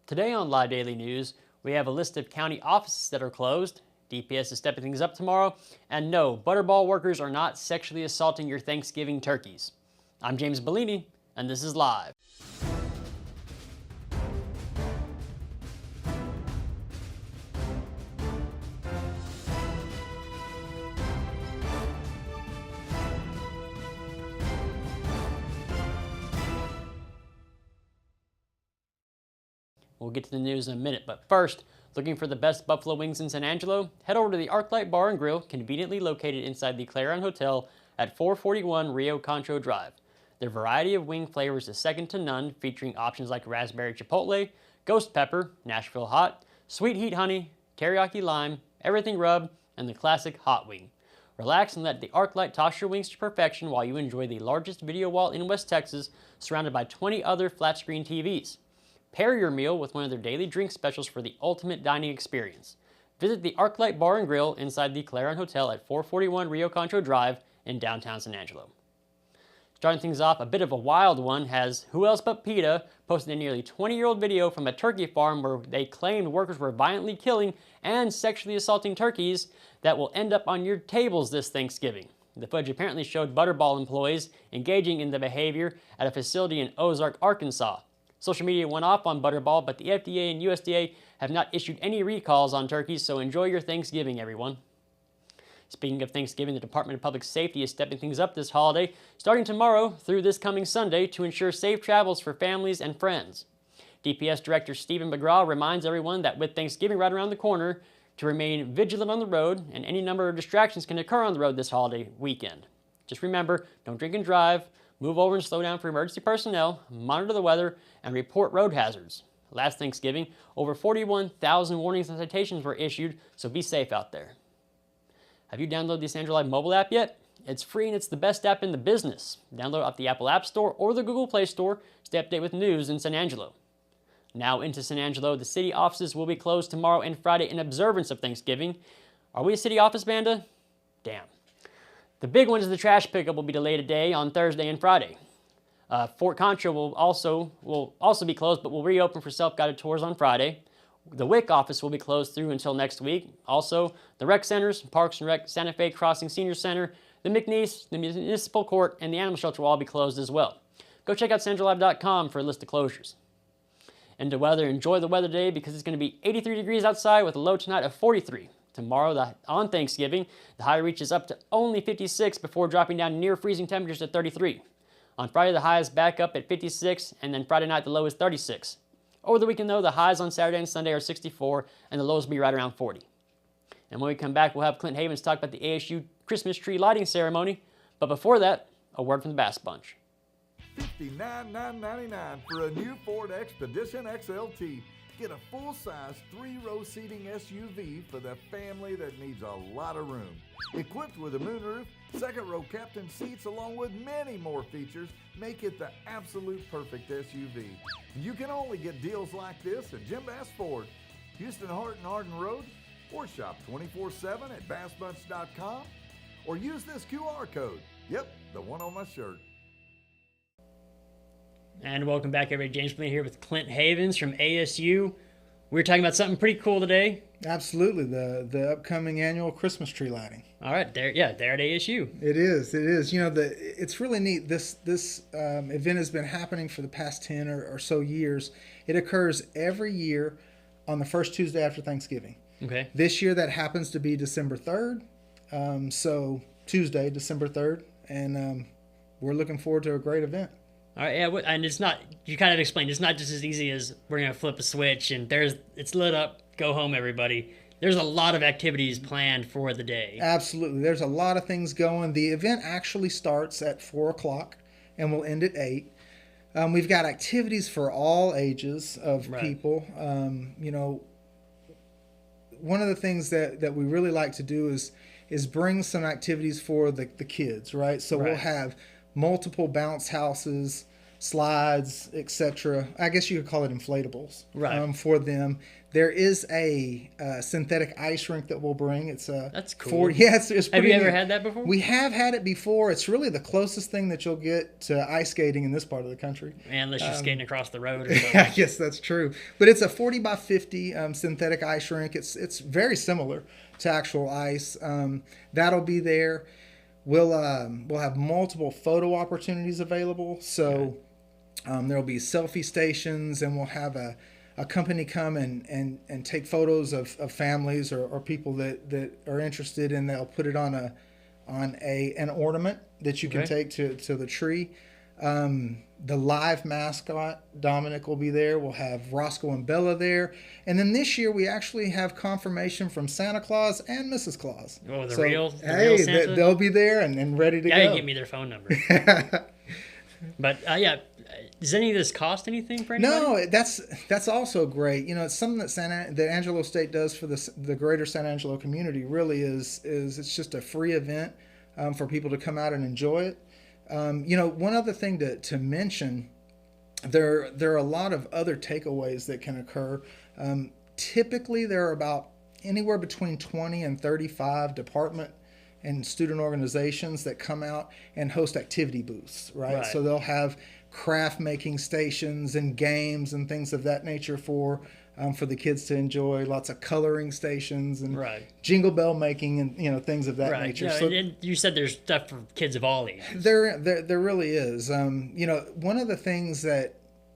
Today on Live Daily News, we have a list of county offices that are closed. DPS is stepping things up tomorrow. And no, Butterball workers are not sexually assaulting your Thanksgiving turkeys. I'm James Bellini, and this is Live. We'll get to the news in a minute, but first, looking for the best buffalo wings in San Angelo? Head over to the ArcLight Bar and Grill, conveniently located inside the Clarion Hotel at 441 Rio Concho Drive. Their variety of wing flavors is second to none, featuring options like raspberry chipotle, ghost pepper, Nashville hot, sweet heat honey, teriyaki lime, everything rub, and the classic hot wing. Relax and let the ArcLight toss your wings to perfection while you enjoy the largest video wall in West Texas, surrounded by 20 other flat-screen TVs. Pair your meal with one of their daily drink specials for the ultimate dining experience. Visit the ArcLight Bar and Grill inside the Clarion Hotel at 441 Rio Concho Drive in downtown San Angelo. Starting things off, a bit of a wild one has who else but PETA posted a nearly 20-year-old video from a turkey farm where they claimed workers were violently killing and sexually assaulting turkeys that will end up on your tables this Thanksgiving. The footage apparently showed Butterball employees engaging in the behavior at a facility in Ozark, Arkansas. Social media went off on Butterball, but the FDA and USDA have not issued any recalls on turkeys, so enjoy your Thanksgiving, everyone. Speaking of Thanksgiving, the Department of Public Safety is stepping things up this holiday, starting tomorrow through this coming Sunday to ensure safe travels for families and friends. DPS Director Stephen McGraw reminds everyone that with Thanksgiving right around the corner, to remain vigilant on the road, and any number of distractions can occur on the road this holiday weekend. Just remember, don't drink and drive, move over and slow down for emergency personnel, monitor the weather, and report road hazards. Last Thanksgiving, over 41,000 warnings and citations were issued, so be safe out there. Have you downloaded the San Angelo Live mobile app yet? It's free and it's the best app in the business. Download it off the Apple App Store or the Google Play Store. Stay updated with news in San Angelo. Now into San Angelo, the city offices will be closed tomorrow and Friday in observance of Thanksgiving. Are we a city office, Banda? Damn. The big one is the trash pickup will be delayed a day on Thursday and Friday. Fort Concho will also be closed, but will reopen for self-guided tours on Friday. The WIC office will be closed through until next week. Also, the rec centers, Parks and Rec, Santa Fe Crossing Senior Center, the McNeese, the Municipal Court, and the Animal Shelter will all be closed as well. Go check out sanjolive.com for a list of closures. Into weather, enjoy the weather today because it's going to be 83 degrees outside with a low tonight of 43. Tomorrow, on Thanksgiving, the high reaches up to only 56 before dropping down near freezing temperatures to 33. On Friday, the high is back up at 56, and then Friday night, the low is 36. Over the weekend, though, the highs on Saturday and Sunday are 64, and the lows will be right around 40. And when we come back, we'll have Clint Havins talk about the ASU Christmas tree lighting ceremony. But before that, a word from the Bass Bunch. $59,999 for a new Ford Expedition XLT. Get a full-size 3-row seating SUV for the family that needs a lot of room. Equipped with a moonroof, second-row captain seats, along with many more features, make it the absolute perfect SUV. You can only get deals like this at Jim Bass Ford, Houston Hart and Arden Road, or shop 24/7 at bassbunch.com, or use this QR code. Yep, the one on my shirt. And welcome back, everybody. James Bellini here with Clint Havins from ASU. We're talking about something pretty cool today. Absolutely, the upcoming annual Christmas tree lighting. All right, there at ASU. It is. You know, it's really neat. This event has been happening for the past 10 or so years. It occurs every year on the first Tuesday after Thanksgiving. Okay. This year that happens to be December 3rd. So Tuesday, December 3rd, and we're looking forward to a great event. All right, yeah, and it's not, you kind of explained, it's not just as easy as we're going to flip a switch and it's lit up, go home, everybody. There's a lot of activities planned for the day. Absolutely. There's a lot of things going. The event actually starts at 4 o'clock and will end at 8. We've got activities for all ages of people. You know, one of the things that we really like to do is bring some activities for the kids, right? So we'll have multiple bounce houses, slides, etc. I guess you could call it inflatables, Right. for them. There is a synthetic ice rink that we'll bring. It's a That's cool. Yeah, it's Have pretty you ever neat. had that before? We have had it before. It's really the closest thing that you'll get to ice skating in this part of the country. Unless you're skating across the road or I something. guess that's true. But it's a 40 by 50 synthetic ice rink. It's very similar to actual ice. That'll be there. We'll have multiple photo opportunities available. So there'll be selfie stations, and we'll have a company come and take photos of families or people that are interested, and they'll put it on an ornament that you can take to the tree. The live mascot, Dominic, will be there. We'll have Roscoe and Bella there. And then this year, we actually have confirmation from Santa Claus and Mrs. Claus. Oh, the So, real hey, Santa? they'll be there and ready to Yeah, you go. give me their phone number. But yeah, does any of this cost anything for anybody? No, that's also great. You know, it's something that Angelo State does for the greater San Angelo community. Really is it's just a free event for people to come out and enjoy it. You know, one other thing to mention, there are a lot of other takeaways that can occur. Typically, there are about anywhere between 20 and 35 department and student organizations that come out and host activity booths, right? So they'll have craft making stations and games and things of that nature for the kids to enjoy. Lots of coloring stations and jingle bell making and things of that nature. Yeah, So and you said there's stuff for kids of all ages. there really is. You know, one of the things that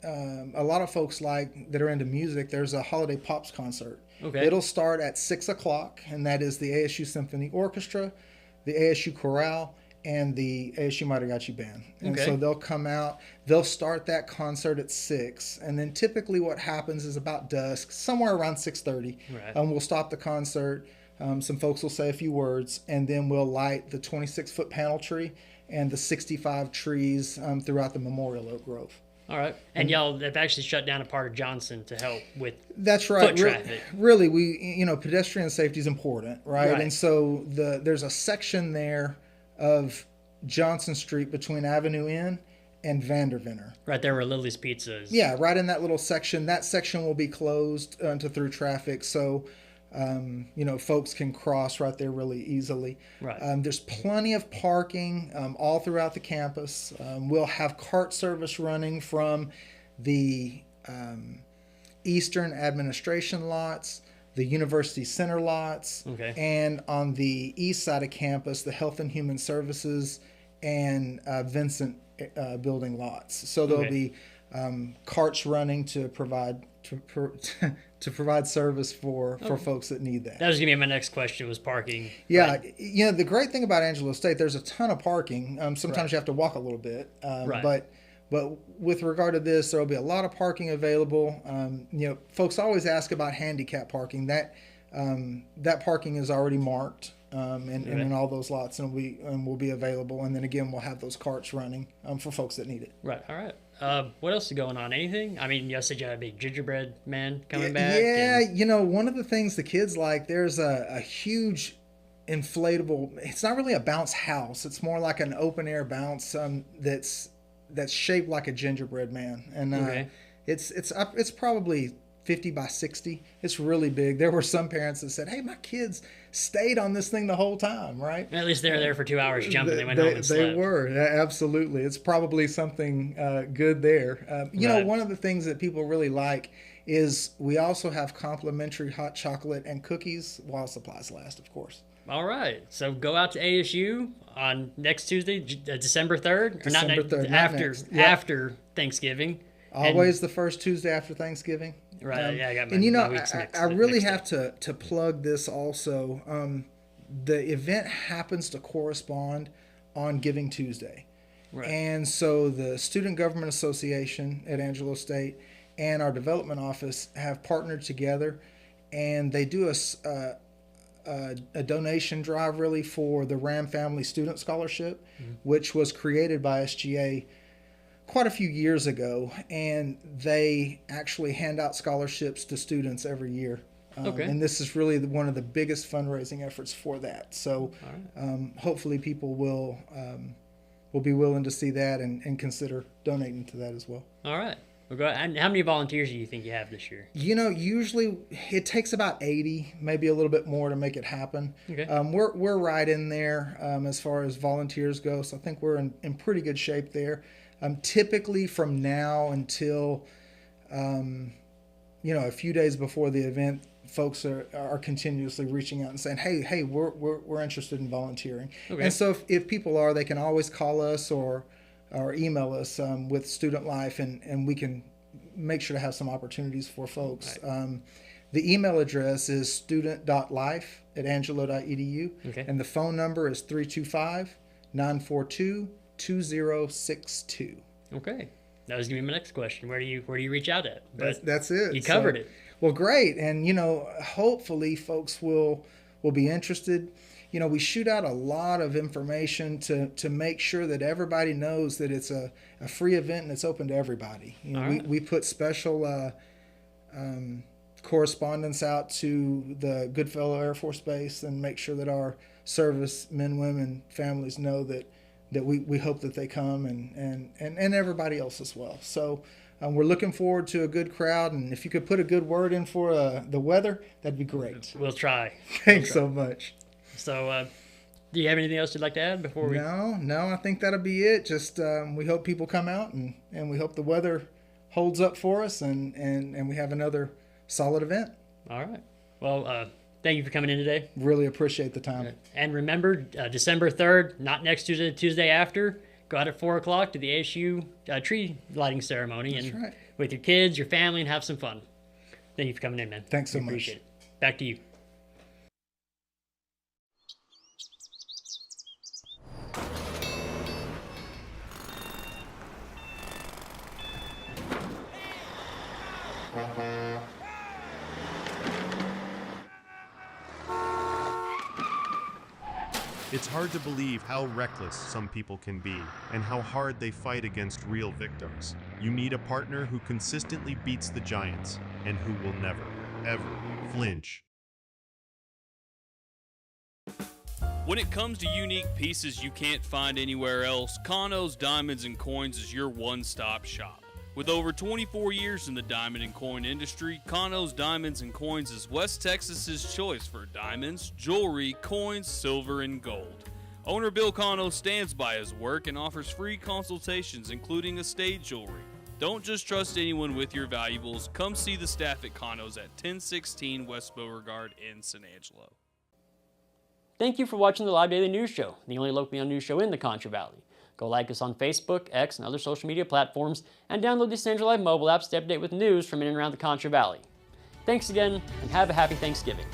a lot of folks like that are into music, there's a holiday pops concert. Okay. It'll start at 6:00, and that is the ASU Symphony Orchestra, the ASU Chorale, and the ASU Mariachi Band. And so they'll come out, they'll start that concert at 6, and then typically what happens is about dusk, somewhere around 6:30, we'll stop the concert. Some folks will say a few words, and then we'll light the 26-foot panel tree and the 65 trees throughout the Memorial Oak Grove. All right. And y'all have actually shut down a part of Johnson to help with That's right. foot traffic. Really, pedestrian safety is important, right? And so there's a section there of Johnson Street between Avenue N and Vanderventer. Right there where Lily's Pizza is. Yeah, right in that little section. That section will be closed to through traffic, so folks can cross right there really easily. There's plenty of parking all throughout the campus. We'll have cart service running from the Eastern Administration lots, the University Center lots, and on the east side of campus, the Health and Human Services and Vincent building lots. So there'll be carts running to provide to provide service for folks that need that. That was going to be my next question, was parking. Yeah, the great thing about Angelo State, there's a ton of parking. Sometimes you have to walk a little bit, but with regard to this, there will be a lot of parking available. Folks always ask about handicap parking. That parking is already marked in all those lots, and will be available. And then again, we'll have those carts running for folks that need it. Right. All right. What else is going on? Anything? I mean, you said you had a big gingerbread man coming back. Yeah, one of the things the kids like, there's a huge inflatable. It's not really a bounce house. It's more like an open air bounce that's shaped like a gingerbread man, and it's probably 50 by 60. It's really big. There were some parents that said, "Hey, my kids stayed on this thing the whole time," right? At least they were there for 2 hours jumping. They went home and slept. They were, absolutely. It's probably something good there. One of the things that people really like is we also have complimentary hot chocolate and cookies while supplies last, of course. All right. So go out to ASU on next Tuesday, December 3rd. December 3rd. After Thanksgiving. Always the first Tuesday after Thanksgiving. Right. I got my, and weeks mixed. I really have to plug this also. The event happens to correspond on Giving Tuesday. Right. And so the Student Government Association at Angelo State and our development office have partnered together, and they do a donation drive really for the Ram Family Student Scholarship, which was created by SGA quite a few years ago, and they actually hand out scholarships to students every year. And this is really one of the biggest fundraising efforts for that. So hopefully people will will be willing to see that and consider donating to that as well. All right. Well, and how many volunteers do you think you have this year? You know, usually it takes about 80, maybe a little bit more to make it happen. Okay. We're right in there as far as volunteers go, so I think we're in pretty good shape there. Typically from now until, a few days before the event, folks are continuously reaching out and saying, hey, we're interested in volunteering. Okay. And so if people are, they can always call us or email us with Student Life, and we can make sure to have some opportunities for folks. Right. The email address is student.life@angelo.edu, Okay. and the phone number is 325-942-2062. Okay. That was gonna be my next question. Where do you reach out at? But That's it. You covered it. Well, great, and hopefully folks will be interested. We shoot out a lot of information to make sure that everybody knows that it's a free event and it's open to everybody. We put special correspondence out to the Goodfellow Air Force Base and make sure that our service men, women, families know that we hope that they come and everybody else as well. So we're looking forward to a good crowd, and if you could put a good word in for the weather, that'd be great. We'll try. Thanks so much. So, do you have anything else you'd like to add before we? No, I think that'll be it. Just we hope people come out, and we hope the weather holds up for us, and we have another solid event. All right. Well, thank you for coming in today. Really appreciate the time. And remember, December 3rd, not next Tuesday, the Tuesday after, go out at 4 o'clock to the ASU tree lighting ceremony. That's right. With your kids, your family, and have some fun. Thank you for coming in, man. Thanks so much. Appreciate it. Back to you. It's hard to believe how reckless some people can be and how hard they fight against real victims. You need a partner who consistently beats the giants and who will never, ever flinch. When it comes to unique pieces you can't find anywhere else, Kano's Diamonds and Coins is your one-stop shop. With over 24 years in the diamond and coin industry, Kano's Diamonds and Coins is West Texas's choice for diamonds, jewelry, coins, silver, and gold. Owner Bill Kano stands by his work and offers free consultations, including estate jewelry. Don't just trust anyone with your valuables. Come see the staff at Kano's at 1016 West Beauregard in San Angelo. Thank you for watching the Live Daily News Show, the only locally owned news show in the Contra Valley. Go like us on Facebook, X, and other social media platforms, and download the San Angelo Live mobile app to stay up to date with news from in and around the Contra Valley. Thanks again, and have a happy Thanksgiving.